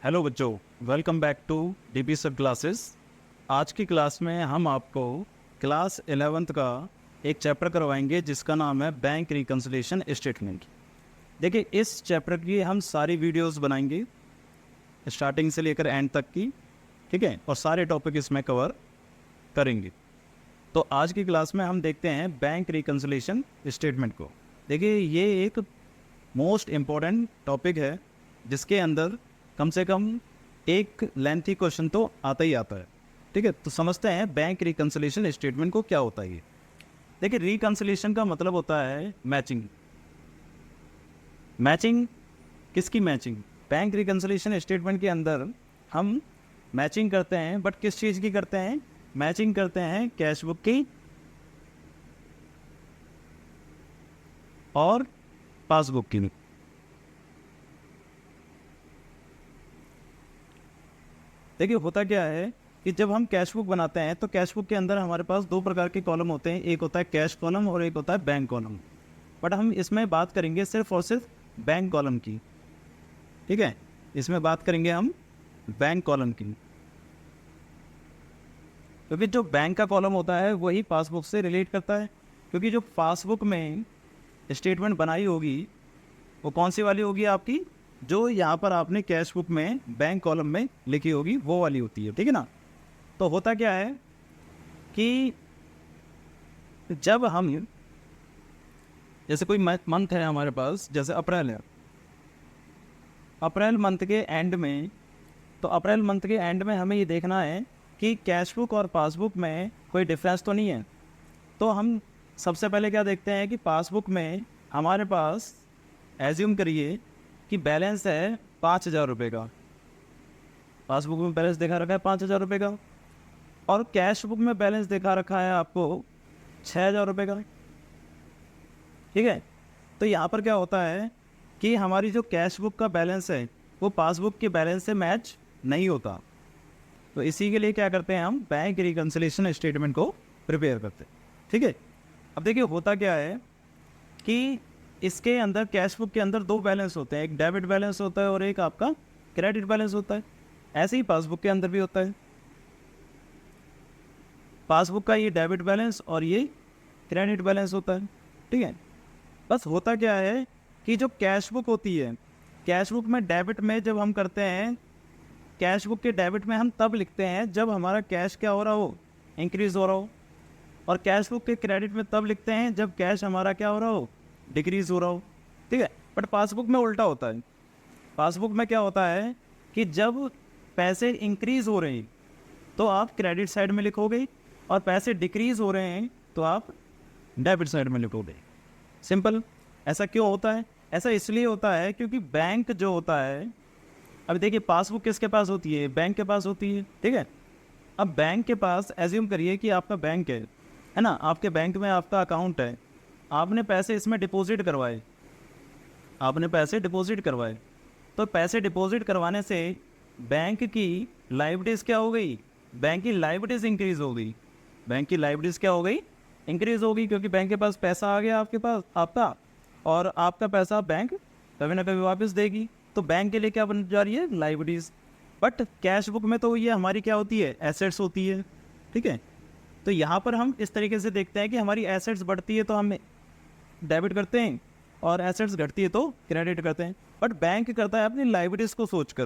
Hello बच्चों, welcome back to DP सब classes. आज की क्लास में हम आपको क्लास 11th का एक चैप्टर करवाएंगे जिसका नाम है बैंक रिकन्सिलिएशन स्टेटमेंट। देखिए, इस चैप्टर की हम सारी वीडियोस बनाएंगे स्टार्टिंग से लेकर एंड तक की, ठीक है, और सारे टॉपिक इसमें कवर करेंगे। तो आज की क्लास में हम देखते हैं बैंक रिकन्सिलिएशन स्टेटमेंट को। देखिए, ये एक मोस्ट इम्पॉर्टेंट टॉपिक है जिसके अंदर कम से कम एक लेंथी क्वेश्चन तो आता ही आता है। ठीक है, तो समझते हैं बैंक रिकन्सिलिएशन स्टेटमेंट को क्या होता है ये। देखिए, रिकन्सिलिएशन का मतलब होता है मैचिंग। मैचिंग किसकी मैचिंग? बैंक रिकन्सिलिएशन स्टेटमेंट के अंदर हम मैचिंग करते हैं, बट किस चीज़ की करते हैं? मैचिंग करते हैं कैश बुक की और पासबुक की। देखिए, होता क्या है कि जब हम कैश बुक बनाते हैं तो कैश बुक के अंदर हमारे पास दो प्रकार के कॉलम होते हैं, एक होता है कैश कॉलम और एक होता है बैंक कॉलम। बट हम इसमें बात करेंगे सिर्फ और सिर्फ बैंक कॉलम की। ठीक है, इसमें बात करेंगे हम बैंक कॉलम की, क्योंकि जो बैंक का कॉलम होता है वही पासबुक से रिलेट करता है। क्योंकि जो पासबुक में स्टेटमेंट बनाई होगी वो कौन सी वाली होगी? आपकी जो यहाँ पर आपने कैश बुक में बैंक कॉलम में लिखी होगी वो वाली होती है। ठीक है ना? तो होता क्या है कि जब हम जैसे कोई मंथ है हमारे पास, जैसे अप्रैल है, अप्रैल मंथ के एंड में, तो अप्रैल मंथ के एंड में हमें ये देखना है कि कैश बुक और पासबुक में कोई डिफरेंस तो नहीं है। तो हम सबसे पहले क्या देखते हैं कि पासबुक में हमारे पास एज्यूम करिए कि बैलेंस है 5,000 रुपये का। पासबुक में बैलेंस दिखा रखा है 5,000 रुपये का, और कैश बुक में बैलेंस दिखा रखा है आपको 6,000 रुपये का। ठीक है, तो यहाँ पर क्या होता है कि हमारी जो कैश बुक का बैलेंस है वो पासबुक के बैलेंस से मैच नहीं होता। तो इसी के लिए क्या करते हैं, हम बैंक रिकन्सिलिएशन स्टेटमेंट को प्रिपेयर करते हैं। ठीक है, अब देखिए होता क्या है कि इसके अंदर कैश बुक के अंदर दो बैलेंस होते हैं, एक डेबिट बैलेंस होता है और एक आपका क्रेडिट बैलेंस होता है। ऐसे ही पासबुक के अंदर भी होता है। पासबुक का ये डेबिट बैलेंस और ये क्रेडिट बैलेंस होता है। ठीक है, बस होता क्या है कि जो कैश बुक होती है, कैश बुक में डेबिट में जब हम करते हैं, कैश बुक के डेबिट में हम तब लिखते हैं जब हमारा कैश क्या हो रहा हो, इंक्रीज़ हो रहा हो, और कैश बुक के क्रेडिट में तब लिखते हैं जब कैश हमारा क्या हो रहा हो, डिक्रीज़ हो रहा हो। ठीक है, बट पासबुक में उल्टा होता है। पासबुक में क्या होता है कि जब पैसे इंक्रीज़ हो रहे हैं तो आप क्रेडिट साइड में लिखोगे, और पैसे डिक्रीज़ हो रहे हैं तो आप डेबिट साइड में लिखोगे। सिंपल। ऐसा क्यों होता है? ऐसा इसलिए होता है क्योंकि बैंक जो होता है, अब देखिए पासबुक किसके पास होती है? बैंक के पास होती है। ठीक है, अब बैंक के पास एज्यूम करिए कि आपका बैंक है ना, आपके बैंक में आपका अकाउंट है, आपने पैसे इसमें डिपॉजिट करवाए, आपने पैसे डिपॉजिट करवाए, तो पैसे डिपॉजिट करवाने से बैंक की लायबिलिटीज़ क्या हो गई? बैंक की लायबिलिटीज़ इंक्रीज़ हो गई। बैंक की लायबिलिटीज़ क्या हो गई? इंक्रीज़ हो गई, क्योंकि बैंक के पास पैसा आ गया आपके पास आपका, और आपका पैसा बैंक कभी ना कभी वापस देगी। तो बैंक के लिए क्या बन जा रही है? लायबिलिटीज़। बट कैश बुक में तो ये हमारी क्या होती है? एसेट्स होती है। ठीक है, तो यहाँ पर हम इस तरीके से देखते हैं कि हमारी एसेट्स बढ़ती है तो हम डेबिट करते हैं, और एसेट्स घटती है तो क्रेडिट करते हैं। बट बैंक करता है अपनी लायबिलिटीज़ को सोचकर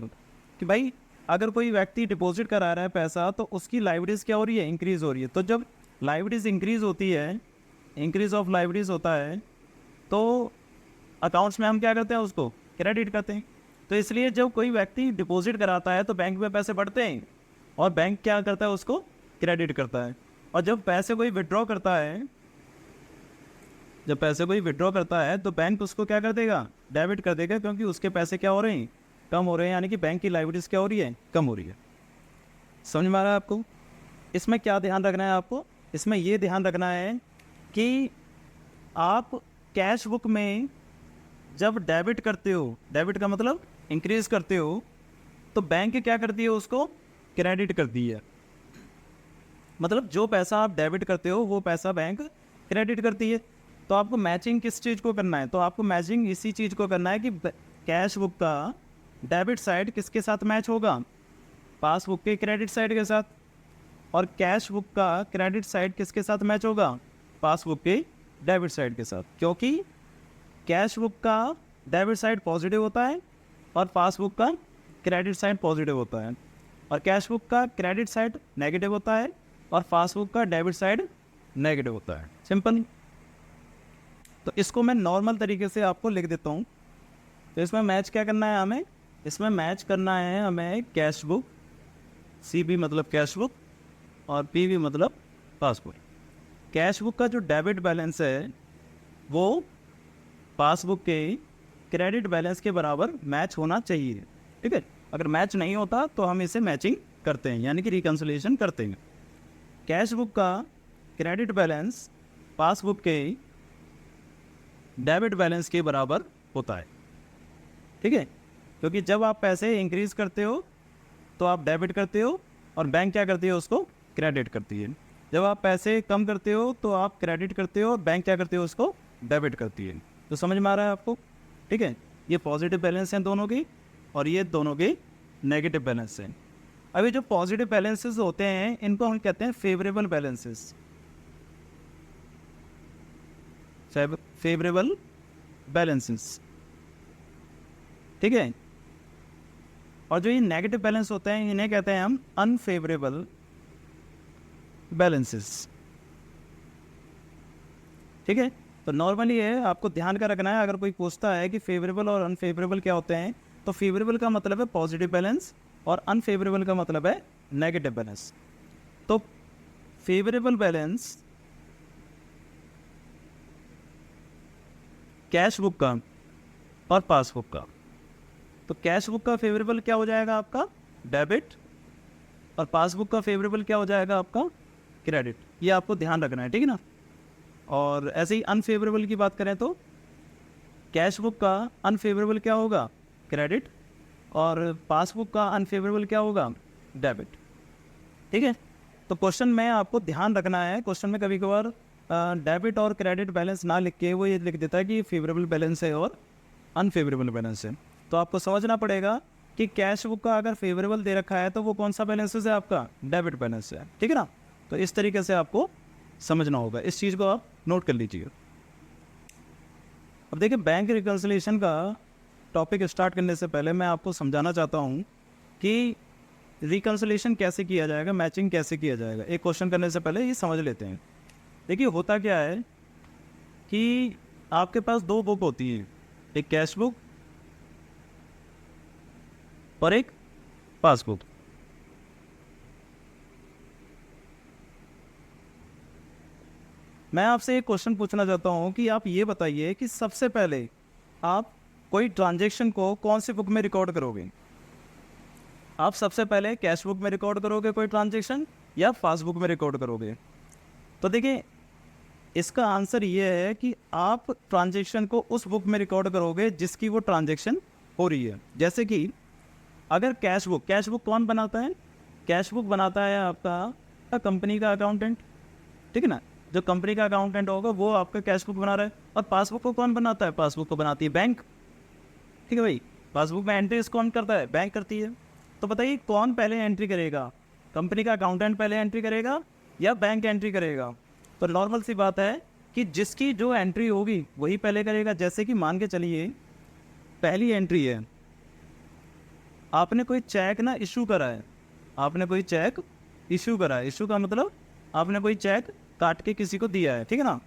कि भाई अगर कोई व्यक्ति डिपॉजिट करा रहा है पैसा तो उसकी लायबिलिटीज़ क्या हो रही है? इंक्रीज़ हो रही है। तो जब लायबिलिटीज़ इंक्रीज़ होती है, इंक्रीज़ ऑफ लायबिलिटीज़ होता है, तो अकाउंट्स में हम क्या करते हैं? उसको क्रेडिट करते हैं। तो इसलिए जब कोई व्यक्ति डिपॉजिट कराता है तो बैंक में पैसे बढ़ते हैं, और बैंक क्या करता है? उसको क्रेडिट करता है। और जब पैसे कोई विड्रॉ करता है, जब पैसे कोई विड्रॉ करता है तो बैंक उसको क्या कर देगा? डेबिट कर देगा, क्योंकि उसके पैसे क्या हो रहे हैं? कम हो रहे हैं, यानी कि बैंक की लायबिलिटीज़ क्या हो रही है? कम हो रही है। समझ में आ रहा है आपको? इसमें क्या ध्यान रखना है आपको? इसमें ये ध्यान रखना है कि आप कैश बुक में जब डेबिट करते हो, डेबिट का मतलब इंक्रीज़ करते हो, तो बैंक क्या करती है? उसको क्रेडिट करती है। मतलब जो पैसा आप डेबिट करते हो वो पैसा बैंक क्रेडिट करती है। तो आपको मैचिंग किस चीज़ को करना है? तो आपको मैचिंग इसी चीज़ को करना है कि कैश बुक का डेबिट साइड किसके साथ मैच होगा, पासबुक के क्रेडिट साइड के साथ, और कैश बुक का क्रेडिट साइड किसके साथ मैच होगा, पासबुक के डेबिट साइड के साथ, क्योंकि कैश बुक का डेबिट साइड पॉजिटिव होता है और पासबुक का क्रेडिट साइड पॉजिटिव होता है, और कैश बुक का क्रेडिट साइड नेगेटिव होता है और पासबुक का डेबिट साइड नेगेटिव होता है। सिंपल। तो इसको मैं नॉर्मल तरीके से आपको लिख देता हूँ। तो इसमें मैच क्या करना है हमें, इसमें मैच करना है हमें कैश बुक, CB मतलब कैश बुक और PB मतलब पासबुक। कैश बुक का जो डेबिट बैलेंस है वो पासबुक के क्रेडिट बैलेंस के बराबर मैच होना चाहिए। ठीक है, अगर मैच नहीं होता तो हम इसे मैचिंग करते हैं, यानी कि रिकन्सिलिएशन करते हैं। कैश बुक का क्रेडिट बैलेंस पासबुक के डेबिट बैलेंस के बराबर होता है। ठीक है, क्योंकि जब आप पैसे इंक्रीज़ करते हो तो आप डेबिट करते हो और बैंक क्या करती है, उसको क्रेडिट करती है। जब आप पैसे कम करते हो तो आप क्रेडिट करते हो और बैंक क्या करते हो, उसको डेबिट करती है। तो समझ में आ रहा है आपको। ठीक है, ये पॉजिटिव बैलेंस हैं दोनों की और ये दोनों के नेगेटिव बैलेंस हैं। अभी जो पॉजिटिव बैलेंसेस होते हैं इनको हम कहते हैं फेवरेबल बैलेंसेस, फेवरेबल बैलेंसेस। ठीक है, और जो ये नेगेटिव बैलेंस होते हैं इन्हें कहते हैं हम अनफेवरेबल बैलेंसेस। ठीक है, तो नॉर्मली है आपको ध्यान का रखना है, अगर कोई पूछता है कि फेवरेबल और अनफेवरेबल क्या होते हैं, तो फेवरेबल का मतलब है पॉजिटिव बैलेंस और अनफेवरेबल का मतलब है नेगेटिव बैलेंस। तो फेवरेबल बैलेंस कैश बुक का और पासबुक का, तो कैश बुक का फेवरेबल क्या हो जाएगा आपका, डेबिट, और पासबुक का फेवरेबल क्या हो जाएगा आपका, क्रेडिट। ये आपको ध्यान रखना है, ठीक है ना। और ऐसे ही अनफेवरेबल की बात करें तो कैश बुक का अनफेवरेबल क्या होगा, क्रेडिट, और पासबुक का अनफेवरेबल क्या होगा, डेबिट। ठीक है, तो क्वेश्चन में आपको ध्यान रखना है, क्वेश्चन में कभी कभार डेबिट और क्रेडिट बैलेंस ना लिख के वो ये लिख देता है कि फेवरेबल बैलेंस है और अनफेवरेबल बैलेंस है। तो आपको समझना पड़ेगा कि कैश बुक का अगर फेवरेबल दे रखा है तो वो कौन सा बैलेंस है, आपका डेबिट बैलेंस है। ठीक है ना, तो इस तरीके से आपको समझना होगा, इस चीज़ को आप नोट कर लीजिए। अब देखिए, बैंक रिकन्सिलिएशन का टॉपिक स्टार्ट करने से पहले मैं आपको समझाना चाहता हूँ कि रिकन्सिलिएशन कैसे किया जाएगा, मैचिंग कैसे किया जाएगा। एक क्वेश्चन करने से पहले ये समझ लेते हैं। देखिए, होता क्या है कि आपके पास दो बुक होती हैं, एक कैश बुक और एक पासबुक। मैं आपसे एक क्वेश्चन पूछना चाहता हूं कि आप ये बताइए कि सबसे पहले आप कोई ट्रांजैक्शन को कौन सी बुक में रिकॉर्ड करोगे। आप सबसे पहले कैश बुक में रिकॉर्ड करोगे कोई ट्रांजैक्शन या पासबुक में रिकॉर्ड करोगे। तो देखिए, इसका आंसर ये है कि आप ट्रांजैक्शन को उस बुक में रिकॉर्ड करोगे जिसकी वो ट्रांजैक्शन हो रही है। जैसे कि अगर कैश बुक कौन बनाता है, कैश बुक बनाता है आपका कंपनी का अकाउंटेंट। ठीक है ना, जो कंपनी का अकाउंटेंट होगा वो आपका कैश बुक बना रहा है। और पासबुक को कौन बनाता है, पासबुक को बनाती है बैंक। ठीक है भाई, पासबुक में एंट्री कौन करता है, बैंक करती है। तो बताइए कौन पहले एंट्री करेगा, कंपनी का अकाउंटेंट पहले एंट्री करेगा या बैंक एंट्री करेगा। तो नॉर्मल सी बात है कि जिसकी जो एंट्री होगी वही पहले करेगा। जैसे कि मान के चलिए पहली एंट्री है, आपने कोई चेक ना इशू करा है, आपने कोई चेक इशू करा है। इशू का मतलब आपने कोई चेक काट के किसी को दिया है। ठीक है ना,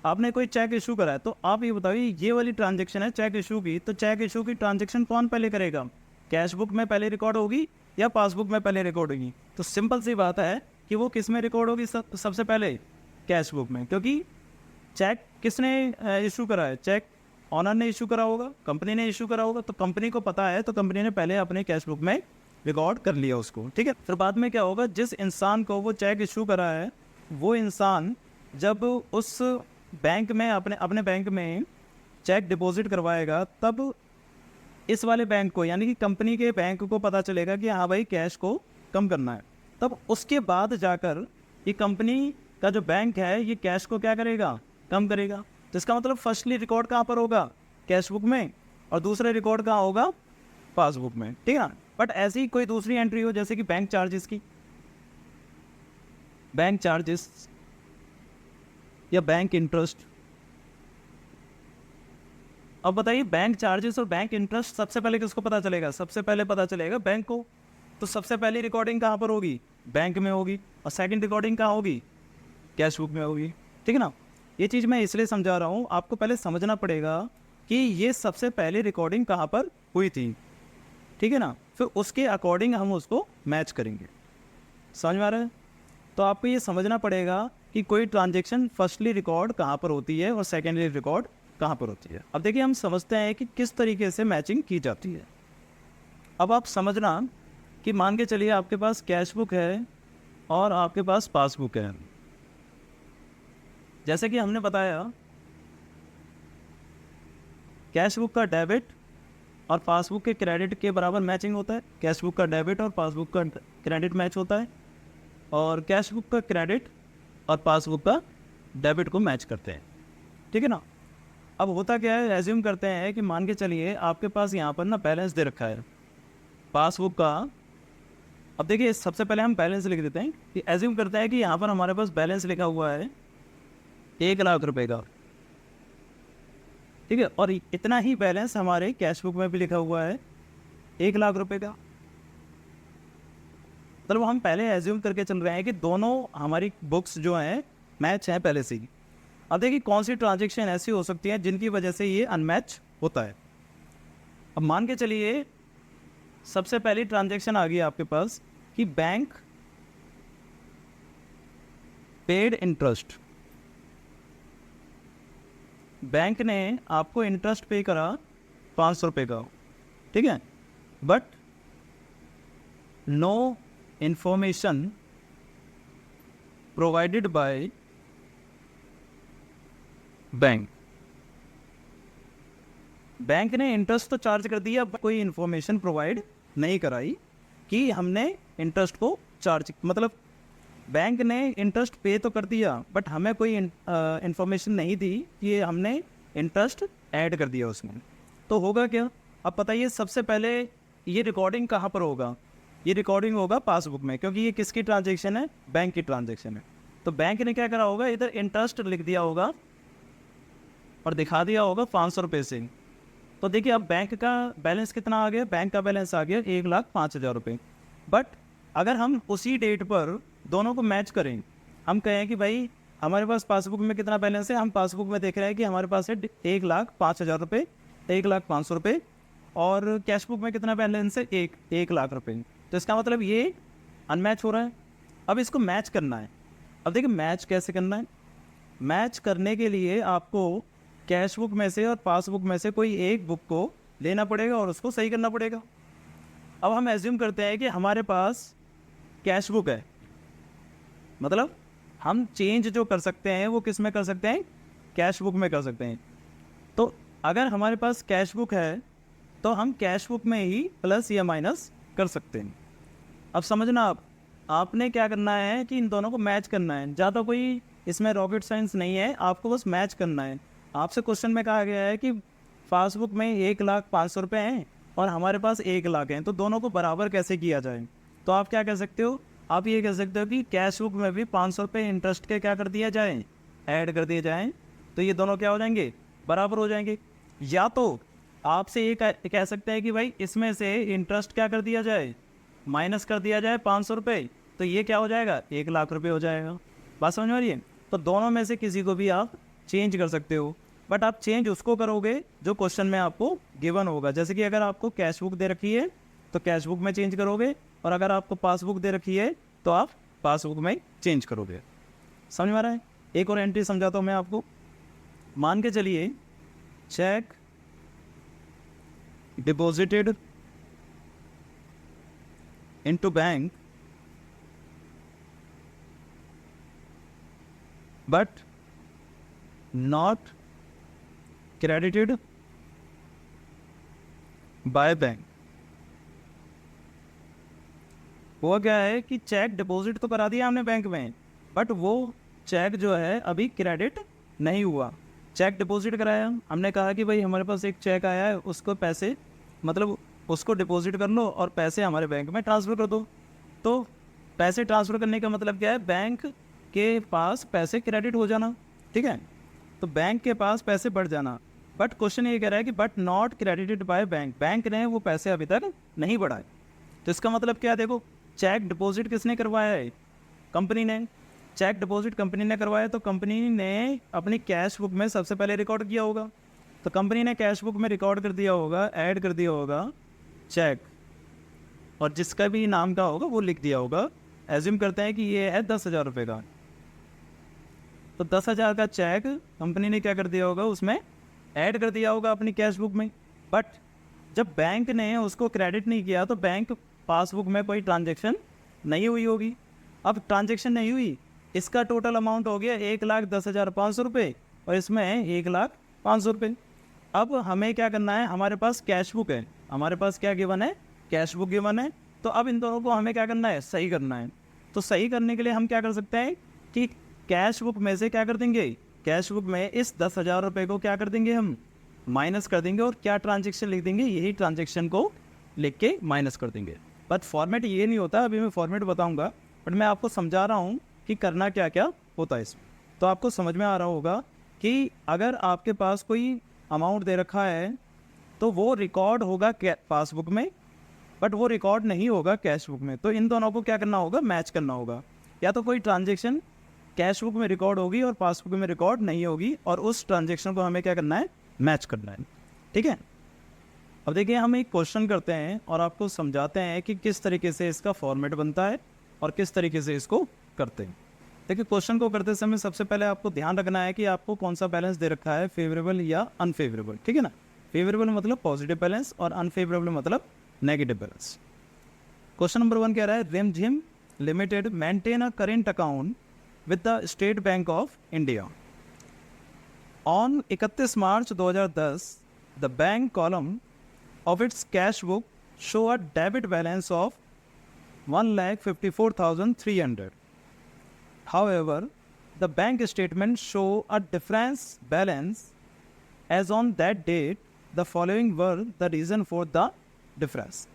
आपने कोई चेक इशू करा है। तो आप ये बताइए, ये वाली ट्रांजैक्शन है चेक इशू की, तो चेक इशू की ट्रांजैक्शन कौन पहले करेगा, कैश बुक में पहले रिकॉर्ड होगी या पासबुक में पहले रिकॉर्ड होगी। तो सिंपल सी बात है कि वो किस में रिकॉर्ड होगी, सबसे पहले कैश बुक में, क्योंकि चेक किसने इशू करा है, चेक ऑनर ने इशू करा होगा, कंपनी ने इशू करा होगा। तो कंपनी को पता है, तो कंपनी ने पहले अपने कैश बुक में रिकॉर्ड कर लिया उसको। ठीक है, फिर बाद में क्या होगा, जिस इंसान को वो चेक इशू करा है वो इंसान जब उस बैंक में अपने बैंक में चेक डिपॉजिट करवाएगा, तब इस वाले बैंक को यानी कि कंपनी के बैंक को पता चलेगा कि हाँ भाई कैश को कम करना है। तब उसके बाद जाकर ये कंपनी का जो बैंक है ये कैश को क्या करेगा, कम करेगा। तो इसका मतलब फर्स्टली रिकॉर्ड कहाँ पर होगा, कैश बुक में, और दूसरा रिकॉर्ड कहाँ होगा, पासबुक में, ठीक है ना। बट ऐसी कोई दूसरी एंट्री हो जैसे कि बैंक चार्जेस की, बैंक चार्जेस या बैंक इंटरेस्ट। अब बताइए बैंक चार्जेस और बैंक इंटरेस्ट सबसे पहले किसको पता चलेगा? सबसे पहले पता चलेगा बैंक को। तो सबसे पहली रिकॉर्डिंग कहाँ पर होगी? बैंक में होगी। और सेकंड रिकॉर्डिंग कहाँ होगी? कैश बुक में होगी, ठीक है ना। ये चीज़ मैं इसलिए समझा रहा हूँ, आपको पहले समझना पड़ेगा कि ये सबसे पहले रिकॉर्डिंग कहाँ पर हुई थी, ठीक है ना। फिर उसके अकॉर्डिंग हम उसको मैच करेंगे। समझ में आ रहा है? तो आपको ये समझना पड़ेगा कि कोई ट्रांजेक्शन फर्स्टली रिकॉर्ड कहाँ पर होती है और सेकेंडली रिकॉर्ड कहाँ पर होती है। अब देखिए हम समझते हैं कि किस तरीके से मैचिंग की जाती है। अब आप समझना कि मान के चलिए आपके पास कैश बुक है और आपके पास पासबुक है। जैसे कि हमने बताया कैश बुक का डेबिट और पासबुक के क्रेडिट के बराबर मैचिंग होता है। कैश बुक का डेबिट और पासबुक का क्रेडिट मैच होता है, और कैश बुक का क्रेडिट और पासबुक का डेबिट को मैच करते हैं, ठीक है ना। अब होता क्या है, एज्यूम करते हैं कि मान के चलिए आपके पास यहाँ पर ना बैलेंस दे रखा है पासबुक का। अब देखिए सबसे पहले हम बैलेंस लिख देते हैं कि एज्यूम करते हैं कि यहाँ पर हमारे पास बैलेंस लिखा हुआ है 1,00,000 रुपये का, ठीक है। और इतना ही बैलेंस हमारे कैश बुक में भी लिखा हुआ है 1,00,000 रुपये का। मतलब हम पहले एज्यूम करके चल रहे हैं कि दोनों हमारी बुक्स जो हैं मैच हैं पहले से ही। अब देखिए कौन सी ट्रांजेक्शन ऐसी हो सकती है जिनकी वजह से ये अनमैच होता है। अब मान के चलिए सबसे पहली ट्रांजेक्शन आ गई आपके पास कि बैंक पेड इंटरेस्ट। बैंक ने आपको इंटरेस्ट पे करा 500 रुपये का, ठीक है। But no information provided by bank. Bank ने इंटरेस्ट तो चार्ज कर दिया, कोई इन्फॉर्मेशन प्रोवाइड नहीं कराई कि हमने इंटरेस्ट को चार्ज, मतलब बैंक ने इंटरेस्ट पे तो कर दिया बट हमें कोई इन्फॉर्मेशन नहीं दी कि हमने इंटरेस्ट ऐड कर दिया उसमें। तो होगा क्या? अब बताइए सबसे पहले ये रिकॉर्डिंग कहाँ पर होगा? ये रिकॉर्डिंग होगा पासबुक में, क्योंकि ये किसकी ट्रांजेक्शन है? बैंक की ट्रांजेक्शन है। तो बैंक ने क्या करा होगा, इधर इंटरेस्ट लिख दिया होगा और दिखा दिया होगा 500 रुपये से। तो देखिए अब बैंक का बैलेंस कितना आ गया? बैंक का बैलेंस आ गया 1,05,000 रुपये। बट अगर हम उसी डेट पर दोनों को मैच करें, हम कहें कि भाई हमारे पास पासबुक में कितना बैलेंस है, हम पासबुक में देख रहे हैं कि हमारे पास है 1,05,000 रुपये, 1,05,000 रुपये, और कैश बुक में कितना बैलेंस है? 1,00,000 रुपये। तो इसका मतलब ये अनमैच हो रहा है। अब इसको मैच करना है। अब देखिए मैच कैसे करना है। मैच करने के लिए आपको कैश बुक में से और पासबुक में से कोई एक बुक को लेना पड़ेगा और उसको सही करना पड़ेगा। अब हम एज्यूम करते हैं कि हमारे पास कैश बुक है, मतलब हम चेंज जो कर सकते हैं वो किस में कर सकते हैं? कैश बुक में कर सकते हैं। तो अगर हमारे पास कैश बुक है तो हम कैश बुक में ही प्लस या माइनस कर सकते हैं। अब समझना आपने क्या करना है कि इन दोनों को मैच करना है। ज़्यादा कोई इसमें रॉकेट साइंस नहीं है, आपको बस मैच करना है। आपसे क्वेश्चन में कहा गया है कि पासबुक में 1,05,000 रुपये हैं और हमारे पास 1,00,000 हैं, तो दोनों को बराबर कैसे किया जाए? तो आप क्या कह सकते हो? आप ये कह सकते हो कि कैश बुक में भी 500 रुपये इंटरेस्ट के क्या कर दिया जाए? ऐड कर दिए जाएँ, तो ये दोनों क्या हो जाएंगे? बराबर हो जाएंगे। या तो आपसे ये कह सकते हैं कि भाई इसमें से इंटरेस्ट क्या कर दिया जाए? माइनस कर दिया जाए 500 रुपये, तो ये क्या हो जाएगा? 1,00,000 रुपये हो जाएगा। बात समझ में आ रही है? तो दोनों में से किसी को भी आप चेंज कर सकते हो, बट आप चेंज उसको करोगे जो क्वेश्चन में आपको गिवन होगा। जैसे कि अगर आपको कैश बुक दे रखी है तो कैश बुक में चेंज करोगे, और अगर आपको पासबुक दे रखी है तो आप पासबुक में चेंज करोगे। समझ में आ रहा है? एक और एंट्री समझाता हूँ मैं आपको। मान के चलिए check deposited into bank but not credited by bank. वो क्या है कि चेक डिपॉजिट तो करा दिया हमने बैंक में, बट वो चेक जो है अभी क्रेडिट नहीं हुआ। चेक डिपॉजिट कराया, हमने कहा कि भाई हमारे पास एक चेक आया है, उसको पैसे मतलब उसको डिपॉजिट कर लो और पैसे हमारे बैंक में ट्रांसफ़र कर दो। तो पैसे ट्रांसफ़र करने का मतलब क्या है, बैंक के पास पैसे क्रेडिट हो जाना, ठीक है। तो बैंक के पास पैसे बढ़ जाना। बट क्वेश्चन ये कह रहा है कि but not credited bye bank, bank ने वो पैसे अभी तक नहीं बढ़ाए। तो इसका मतलब क्या है, देखो चेक डिपॉजिट किसने करवाया है, कंपनी ने। चेक डिपॉजिट कंपनी ने करवाया, तो कंपनी ने अपनी कैश बुक में सबसे पहले रिकॉर्ड किया होगा। तो कंपनी ने कैश बुक में रिकॉर्ड कर दिया होगा, ऐड कर दिया होगा चेक, और जिसका भी नाम का होगा वो लिख दिया होगा। एज्यूम करते हैं कि ये है 10,000 रुपये का, तो 10,000 का चेक कंपनी ने क्या कर दिया होगा, उसमें ऐड कर दिया होगा अपनी कैश बुक में। बट जब बैंक ने उसको क्रेडिट नहीं किया तो बैंक पासबुक में कोई ट्रांजेक्शन नहीं हुई होगी। अब ट्रांजेक्शन नहीं हुई, इसका टोटल अमाउंट हो गया 1,10,500 रुपये, और इसमें 1,05,000 रुपये। अब हमें क्या करना है, हमारे पास कैश बुक है, हमारे पास क्या गिवन है, कैश बुक गिवन है। तो अब इन दोनों को हमें क्या करना है, सही करना है। तो सही करने के लिए हम क्या कर सकते हैं कि कैश बुक में से क्या कर देंगे, कैश बुक में इस 10,000 रुपये को क्या कर देंगे, हम माइनस कर देंगे, और क्या ट्रांजेक्शन लिख देंगे, यही ट्रांजेक्शन को लिख के माइनस कर देंगे। बट फॉर्मेट ये नहीं होता, अभी मैं फॉर्मेट बताऊंगा, बट मैं आपको समझा रहा हूँ कि करना क्या क्या होता है इसमें। तो आपको समझ में आ रहा होगा कि अगर आपके पास कोई अमाउंट दे रखा है तो वो रिकॉर्ड होगा पासबुक में, बट वो रिकॉर्ड नहीं होगा कैश बुक में। तो इन दोनों को क्या करना होगा, मैच करना होगा। या तो कोई ट्रांजेक्शन कैश बुक में रिकॉर्ड होगी और पासबुक में रिकॉर्ड नहीं होगी, और उस ट्रांजेक्शन को हमें क्या करना है, मैच करना है, ठीक है। अब देखिए हम एक क्वेश्चन करते हैं और आपको समझाते हैं कि किस तरीके से इसका फॉर्मेट बनता है और किस तरीके से इसको करते हैं। देखिए क्वेश्चन को करते समय सबसे पहले आपको ध्यान रखना है कि आपको कौन सा बैलेंस दे रखा है, फेवरेबल या अनफेवरेबल, ठीक है ना। फेवरेबल मतलब पॉजिटिव बैलेंस और अनफेवरेबल मतलब नेगेटिव बैलेंस। क्वेश्चन नंबर 1 कह रहा है, रिमझिम limited maintain a current account with the state bank of India. On 31 March 2010 the bank column of its cash book show a debit balance of 1,54,300. However, the bank statement show a difference balance as on that date. The following were the reason for the difference.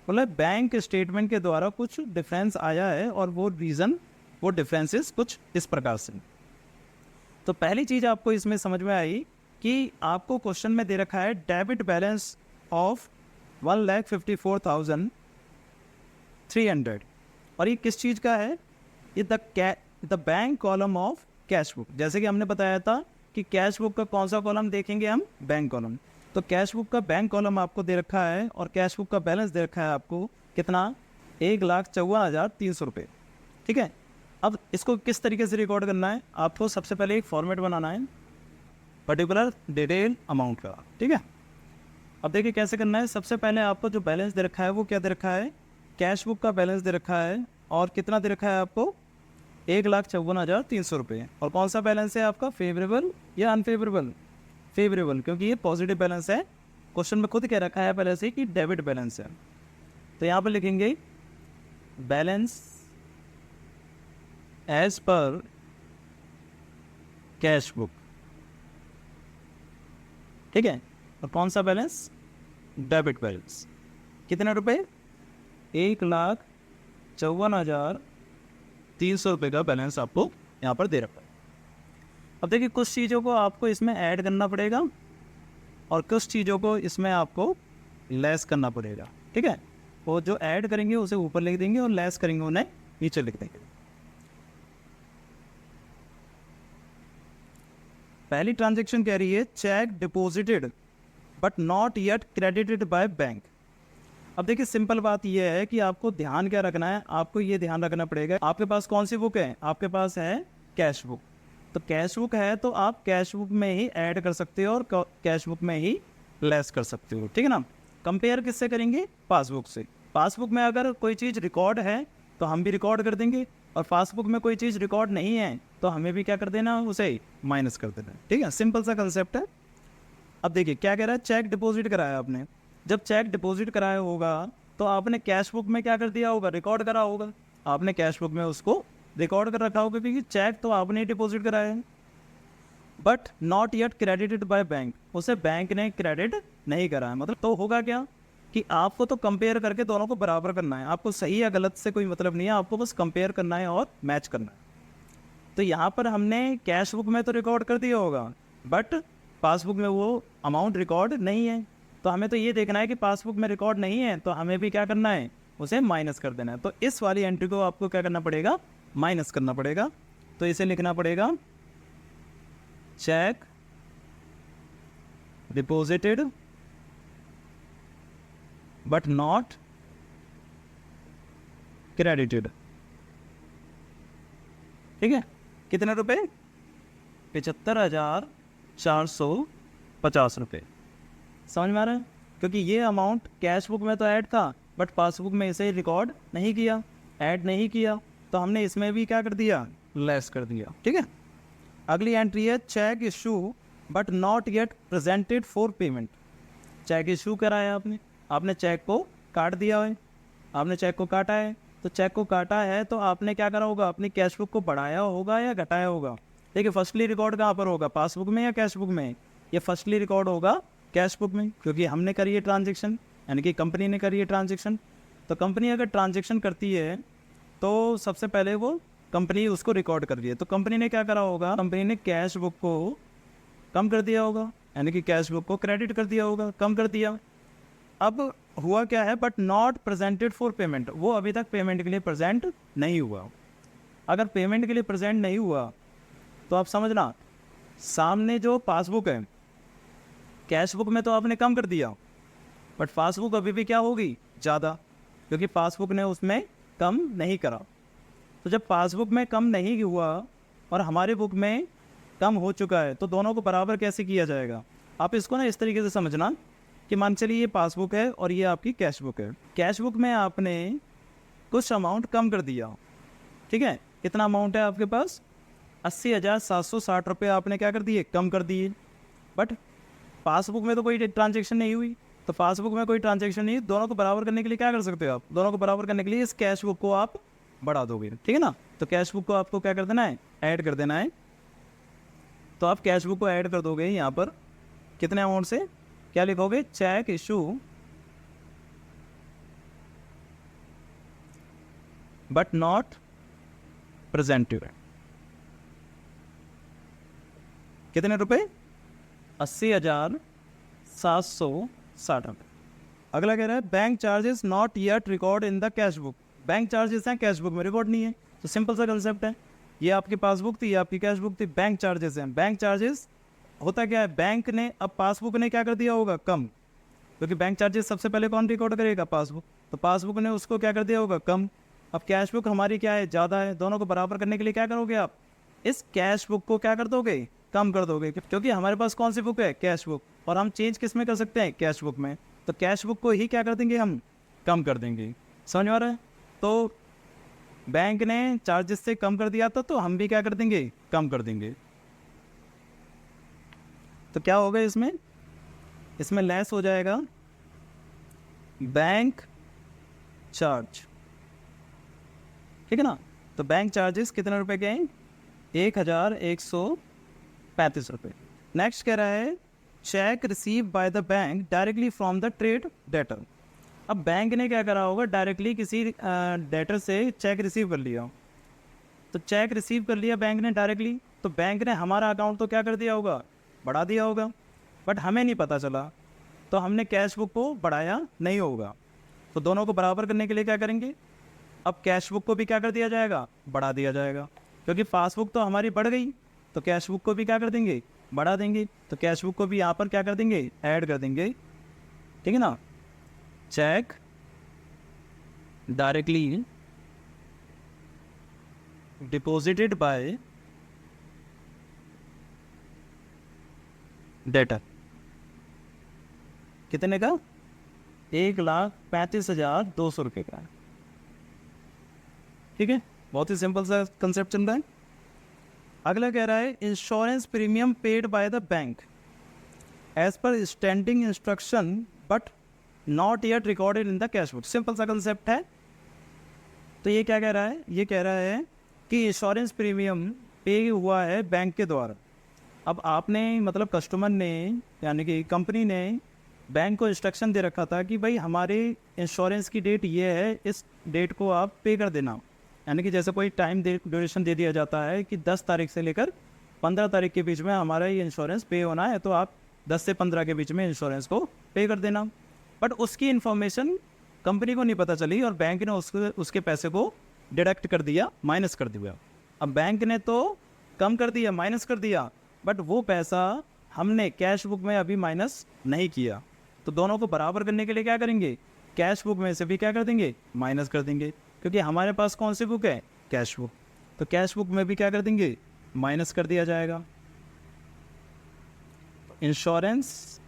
मतलब bank statement के द्वारा कुछ difference आया है और वो reason, वो differences कुछ इस प्रकार से। तो पहली चीज़ आपको इसमें समझ में आई कि आपको क्वेश्चन में दे रखा है डेबिट बैलेंस ऑफ 1,54,300, और ये किस चीज़ का है, ये the bank column of cash book. जैसे कि हमने बताया था कि कैश बुक का कौन सा कॉलम देखेंगे हम, बैंक कॉलम। तो कैश बुक का बैंक कॉलम आपको दे रखा है और कैश बुक का बैलेंस दे रखा है आपको कितना, 1,54,300 रुपये, ठीक है। अब इसको किस तरीके से रिकॉर्ड करना है, आपको सबसे पहले एक फॉर्मेट बनाना है पर्टिकुलर डिटेल अमाउंट का, ठीक है। अब देखिए कैसे करना है। सबसे पहले आपको जो बैलेंस दे रखा है वो क्या दे रखा है, कैश बुक का बैलेंस दे रखा है, और कितना दे रखा है आपको, 1,54,300 रुपये। और कौन सा बैलेंस है आपका, फेवरेबल या अनफेवरेबल, फेवरेबल, क्योंकि ये पॉजिटिव बैलेंस है। क्वेश्चन में खुद कह रखा है पहले से कि डेबिट बैलेंस है। तो यहाँ पर लिखेंगे balance as per cash book, ठीक है। और कौन सा बैलेंस, डेबिट बैलेंस, कितने रुपए, 1,54,300 रुपये का बैलेंस आपको यहाँ पर दे रखा है। अब देखिए कुछ चीज़ों को आपको इसमें ऐड करना पड़ेगा और कुछ चीज़ों को इसमें आपको लेस करना पड़ेगा, ठीक है। वो जो ऐड करेंगे उसे ऊपर लिख देंगे और लेस करेंगे उन्हें नीचे लिख देंगे। पहली ट्रांजैक्शन कह रही है check deposited but not yet credited by bank. अब देखिए सिंपल बात यह है कि आपको ध्यान क्या रखना है, आपको ये ध्यान रखना पड़ेगा आपके पास कौन सी बुक है, आपके पास है कैश बुक। तो कैश बुक है तो आप कैश बुक में ही ऐड कर सकते हो और कैश बुक में ही लेस कर सकते हो, ठीक है ना। कंपेयर किससे करेंगे, पासबुक से। पासबुक में अगर कोई चीज़ रिकॉर्ड है तो हम भी रिकॉर्ड कर देंगे, और पासबुक में कोई चीज़ रिकॉर्ड नहीं है तो हमें भी क्या कर देना, उसे माइनस कर देना, ठीक है। सिंपल सा कंसेप्ट है। अब देखिए क्या कह रहा है, चेक डिपॉजिट कराया आपने। जब चेक डिपॉजिट कराया होगा तो आपने कैश बुक में क्या कर दिया होगा, रिकॉर्ड करा होगा। आपने कैश बुक में उसको रिकॉर्ड कर रखा होगा क्योंकि चेक तो आपने डिपॉजिट कराया है। But not yet credited by bank, उसे बैंक ने क्रेडिट नहीं करा है। मतलब तो होगा क्या कि आपको तो कंपेयर करके दोनों को बराबर करना है, आपको सही या गलत से कोई मतलब नहीं है, आपको बस कंपेयर करना है और मैच करना है। तो यहाँ पर हमने कैश बुक में तो रिकॉर्ड कर दिया होगा, बट पासबुक में वो अमाउंट रिकॉर्ड नहीं है। तो हमें तो ये देखना है कि पासबुक में रिकॉर्ड नहीं है, तो हमें भी क्या करना है, उसे माइनस कर देना है। तो इस वाली एंट्री को आपको क्या करना पड़ेगा, माइनस करना पड़ेगा। तो इसे लिखना पड़ेगा check deposited but not credited. ठीक है, कितने रुपए, 75,450 रुपये। समझ में आ रहा है, क्योंकि ये अमाउंट कैश बुक में तो ऐड था, बट पासबुक में इसे रिकॉर्ड नहीं किया, ऐड नहीं किया, तो हमने इसमें भी क्या कर दिया, लेस कर दिया। ठीक है, अगली एंट्री है cheque issue but not yet presented for payment. Cheque issue कराया आपने, आपने चेक को काट दिया है, आपने चेक को काटा है। तो चेक को काटा है तो आपने क्या करा होगा, अपनी कैश बुक को बढ़ाया होगा या घटाया होगा। देखिए फर्स्टली रिकॉर्ड कहाँ पर होगा, पासबुक में या कैश बुक में, ये फर्स्टली रिकॉर्ड होगा कैश बुक में, क्योंकि हमने करी है ट्रांजेक्शन, यानी कि कंपनी ने करी है ट्रांजेक्शन। तो कंपनी अगर ट्रांजेक्शन करती है तो सबसे पहले वो कंपनी उसको रिकॉर्ड कर रही है। तो कंपनी ने क्या करा होगा, कंपनी ने कैश बुक को कम कर दिया होगा, यानी कि कैश बुक को क्रेडिट कर दिया होगा, कम कर दिया। अब हुआ क्या है, but not presented for payment, वो अभी तक पेमेंट के लिए प्रेजेंट नहीं हुआ। अगर पेमेंट के लिए प्रेजेंट नहीं हुआ तो आप समझना, सामने जो पासबुक है, कैश बुक में तो आपने कम कर दिया, बट पासबुक अभी भी क्या होगी, ज़्यादा, क्योंकि पासबुक ने उसमें कम नहीं करा। तो जब पासबुक में कम नहीं हुआ और हमारे बुक में कम हो चुका है, तो दोनों को बराबर कैसे किया जाएगा। आप इसको ना इस तरीके से समझना कि मान चलिए ये पासबुक है और ये आपकी कैश बुक है। कैश बुक में आपने कुछ अमाउंट कम कर दिया, ठीक है, कितना अमाउंट है आपके पास, 80,760 रुपये आपने क्या कर दिए, कम कर दिए। बट पासबुक में तो कोई ट्रांजेक्शन नहीं हुई, तो पासबुक में कोई ट्रांजेक्शन नहीं, दोनों को बराबर करने के लिए क्या कर सकते हो आप, दोनों को बराबर करने के लिए इस कैश बुक को आप बढ़ा दोगे। ठीक है ना, तो कैश बुक को आपको क्या कर देना है, ऐड कर देना है। तो आप कैश बुक को ऐड कर दोगे यहाँ पर कितने अमाउंट से, क्या लिखोगे, cheque issue but not presented, कितने रुपए, 80,760 रुपये। अगला कह रहा है bank charges not yet record in the cash book. Bank charges हैं, कैश बुक में रिकॉर्ड नहीं है। तो सिंपल सा कंसेप्ट है, ये आपकी पासबुक थी, ये आपकी कैश बुक थी, बैंक चार्जेस हैं। बैंक चार्जेस होता क्या है, बैंक ने, अब पासबुक ने क्या कर दिया होगा, कम, क्योंकि बैंक चार्जेस सबसे पहले कौन रिकॉर्ड करेगा, पासबुक, तो पासबुक ने उसको क्या कर दिया होगा, कम। अब कैश बुक हमारी क्या है, ज़्यादा है, दोनों को बराबर करने के लिए क्या करोगे आप, इस कैश बुक को क्या कर दोगे, कम कर दोगे, क्योंकि हमारे पास कौन सी बुक है, कैश बुक, और हम चेंज किस में कर सकते हैं, कैश बुक में। तो कैश बुक को ही क्या कर देंगे हम, कम कर देंगे। समझ में आ रहा है, तो बैंक ने चार्जेस से कम कर दिया था, तो हम भी क्या कर देंगे, कम कर देंगे। तो क्या होगा इसमें, इसमें लेस हो जाएगा बैंक चार्ज, ठीक है ना। तो बैंक चार्जेस कितने रुपए के हैं, 1,135 रुपये। नेक्स्ट कह रहा है check receive by the bank directly from the trade debtor. अब बैंक ने क्या करा होगा, डायरेक्टली किसी डेटर से चेक रिसीव कर लिया। तो चेक रिसीव कर लिया बैंक ने डायरेक्टली, तो बैंक ने हमारा अकाउंट तो क्या कर दिया होगा, बढ़ा दिया होगा, बट हमें नहीं पता चला, तो हमने कैश बुक को बढ़ाया नहीं होगा। तो दोनों को बराबर करने के लिए क्या करेंगे, अब कैश बुक को भी क्या कर दिया जाएगा, बढ़ा दिया जाएगा, क्योंकि पासबुक तो हमारी बढ़ गई, तो कैश बुक को भी क्या कर देंगे, बढ़ा देंगे। तो कैश बुक को भी यहाँ पर क्या कर देंगे, ऐड कर देंगे। ठीक है ना, cheque directly deposited by debtor, कितने का, 1,35,200 रुपये का। ठीक है, बहुत ही सिंपल सा कंसेप्ट चल रहा है। अगला कह रहा है insurance premium paid by the bank as per standing instruction but not yet recorded in the cash book. Simple सा कंसेप्ट है। तो ये क्या कह रहा है, ये कह रहा है कि इंश्योरेंस प्रीमियम पे हुआ है बैंक के द्वारा। अब आपने, मतलब कस्टमर ने, यानी कि कंपनी ने बैंक को इंस्ट्रक्शन दे रखा था कि भाई हमारे इंश्योरेंस की डेट ये है, इस डेट को आप पे कर देना। यानी कि जैसे कोई टाइम ड्यूरेशन दे दिया जाता है कि 10 तारीख से लेकर 15 तारीख के बीच में हमारा ये इंश्योरेंस पे होना है, तो आप 10 से 15 के बीच में इंश्योरेंस को पे कर देना। बट उसकी इन्फॉर्मेशन कंपनी को नहीं पता चली और बैंक ने उसके पैसे को डिडक्ट कर दिया, माइनस कर दिया। अब बैंक ने तो कम कर दिया, माइनस कर दिया, बट वो पैसा हमने कैश बुक में अभी माइनस नहीं किया। तो दोनों को बराबर करने के लिए क्या करेंगे, कैश बुक में से भी क्या कर देंगे, माइनस कर देंगे, क्योंकि हमारे पास कौन सी बुक है, कैश बुक। तो कैश बुक में भी क्या कर देंगे, माइनस कर दिया जाएगा। Insurance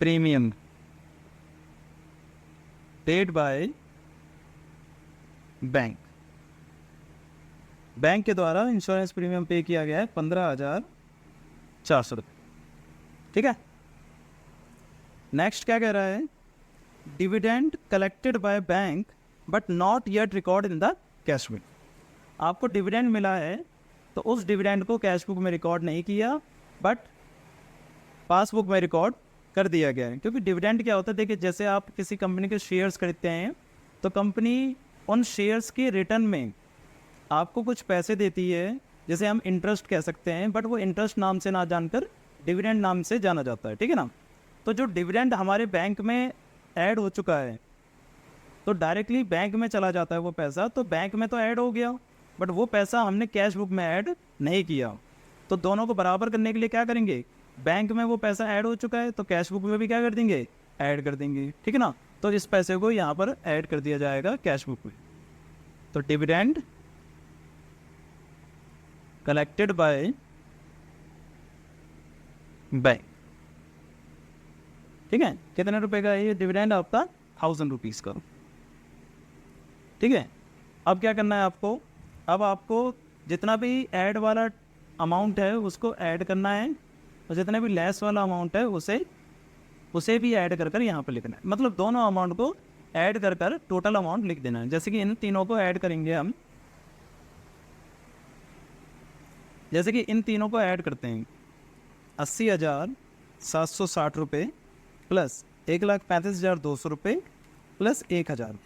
premium paid bye bank, bank के द्वारा इंश्योरेंस प्रीमियम पे किया गया है 15,400 रुपये। ठीक है। नेक्स्ट क्या कह रहा है, dividend collected by bank but not yet record in the cash book. आपको डिविडेंड मिला है तो उस डिविडेंड को कैश बुक में रिकॉर्ड नहीं किया, बट पासबुक में रिकॉर्ड कर दिया गया है। क्योंकि डिविडेंड क्या होता है, देखिए जैसे आप किसी कंपनी के शेयर्स खरीदते हैं तो कंपनी उन शेयर्स के रिटर्न में आपको कुछ पैसे देती है, जैसे हम इंटरेस्ट कह सकते हैं, बट वो इंटरेस्ट नाम से ना जानकर डिविडेंड नाम से जाना जाता है। ठीक है ना। तो जो डिविडेंड हमारे बैंक में ऐड हो चुका है तो डायरेक्टली बैंक में चला जाता है वो पैसा, तो बैंक में तो ऐड हो गया, बट वो पैसा हमने कैश बुक में ऐड नहीं किया। तो दोनों को बराबर करने के लिए क्या करेंगे, बैंक में वो पैसा ऐड हो चुका है तो कैश बुक में भी क्या कर देंगे, ऐड कर देंगे। ठीक है ना। तो इस पैसे को यहाँ पर ऐड कर दिया जाएगा कैश बुक में। तो डिविडेंड कलेक्टेड बाय बैंक, ठीक है, कितने रुपए का है ये डिविडेंड आपका, 1000 रुपीज़ का। ठीक है। अब क्या करना है आपको, अब आपको जितना भी ऐड वाला अमाउंट है उसको ऐड करना है और जितना भी लेस वाला अमाउंट है उसे भी ऐड कर यहाँ पर लिखना है। मतलब दोनों अमाउंट को ऐड कर टोटल अमाउंट लिख देना है। जैसे कि इन तीनों को ऐड करेंगे हम, जैसे कि इन तीनों को ऐड करते हैं, 80,760 रुपये प्लस 1,35,200 रुपये प्लस 1,000,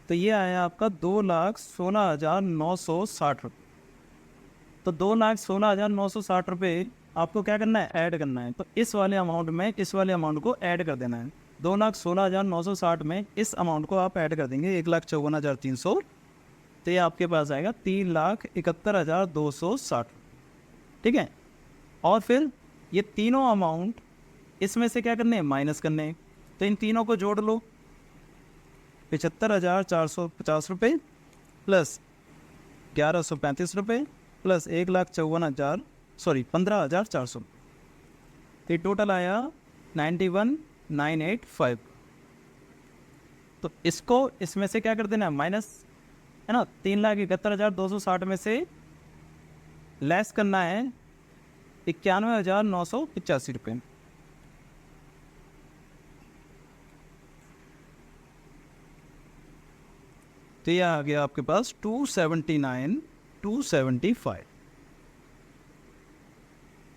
तो ये आया आपका 2,16,960 रुपये। तो 2,16,960 रुपये आपको क्या करना है, ऐड करना है। तो इस वाले अमाउंट में इस वाले अमाउंट को ऐड कर देना है। 2,16,960 में इस अमाउंट को आप ऐड कर देंगे 1,54,300, तो ये आपके पास आएगा 3,71,260। ठीक है। और फिर ये तीनों अमाउंट इसमें से क्या करने हैं, माइनस करने हैं। तो इन तीनों को जोड़ लो, 75,450 रुपये प्लस 1,135 रुपये प्लस 15,400, तो टोटल आया 91,985। तो इसको इसमें से क्या कर देना है, माइनस, है ना। 3,71,260 में से लेस करना है 91,985 रुपये। तो यह आ गया आपके पास 279,275,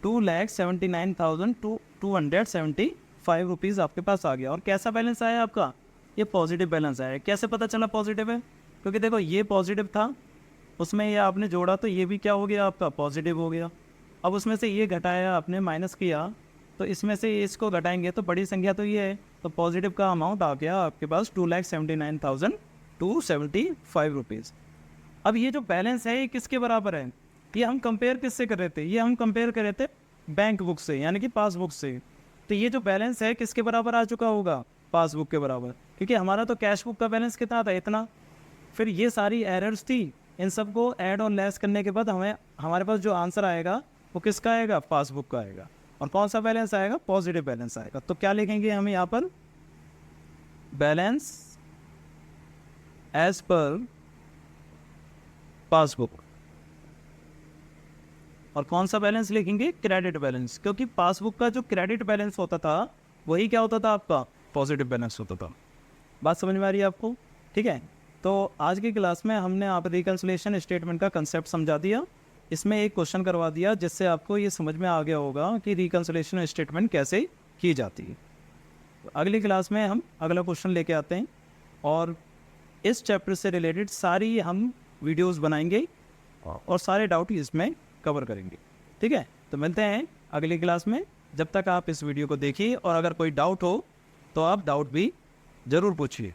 2,79,275 रुपीज़ आपके पास आ गया। और कैसा बैलेंस आया आपका, ये पॉजिटिव बैलेंस आया। कैसे पता चला पॉजिटिव है, क्योंकि देखो ये पॉजिटिव था, उसमें ये आपने जोड़ा तो ये भी क्या हो गया आपका, पॉजिटिव हो गया। अब उसमें से ये घटाया आपने, माइनस किया, तो इसमें से इसको घटाएंगे तो बड़ी संख्या तो ये है, तो पॉजिटिव का अमाउंट आ गया आपके पास 2,79,275 रुपीज़। अब ये जो बैलेंस है ये किसके बराबर है, ये हम कंपेयर किससे कर रहे थे, ये हम कंपेयर कर रहे थे बैंक बुक से, यानी कि पासबुक से। तो ये जो बैलेंस है किसके बराबर आ चुका होगा, पासबुक के बराबर, क्योंकि हमारा तो कैश बुक का बैलेंस कितना था, इतना। फिर ये सारी एरर्स थी, इन सबको ऐड और लेस करने के बाद हमारे पास जो आंसर आएगा वो किसका आएगा, पासबुक का आएगा। और कौन सा बैलेंस आएगा, पॉजिटिव बैलेंस आएगा। तो क्या लिखेंगे हम यहाँ पर, बैलेंस एज पर पासबुक। और कौन सा बैलेंस लिखेंगे, क्रेडिट बैलेंस, क्योंकि पासबुक का जो क्रेडिट बैलेंस होता था वही क्या होता था आपका, पॉजिटिव बैलेंस होता था। बात समझ में आ रही है आपको। ठीक है। तो आज की क्लास में हमने आप रिकन्सिलिएशन स्टेटमेंट का कंसेप्ट समझा दिया इसमें एक क्वेश्चन करवा दिया जिससे आपको ये समझ में आ गया होगा कि रिकंसिलिएशन स्टेटमेंट कैसे की जाती है। तो अगली क्लास में हम अगला क्वेश्चन लेके आते हैं और इस चैप्टर से रिलेटेड सारी हम वीडियोस बनाएंगे और सारे डाउट इसमें कवर करेंगे। ठीक है, तो मिलते हैं अगली क्लास में। जब तक आप इस वीडियो को देखिए और अगर कोई डाउट हो तो आप डाउट भी ज़रूर पूछिए।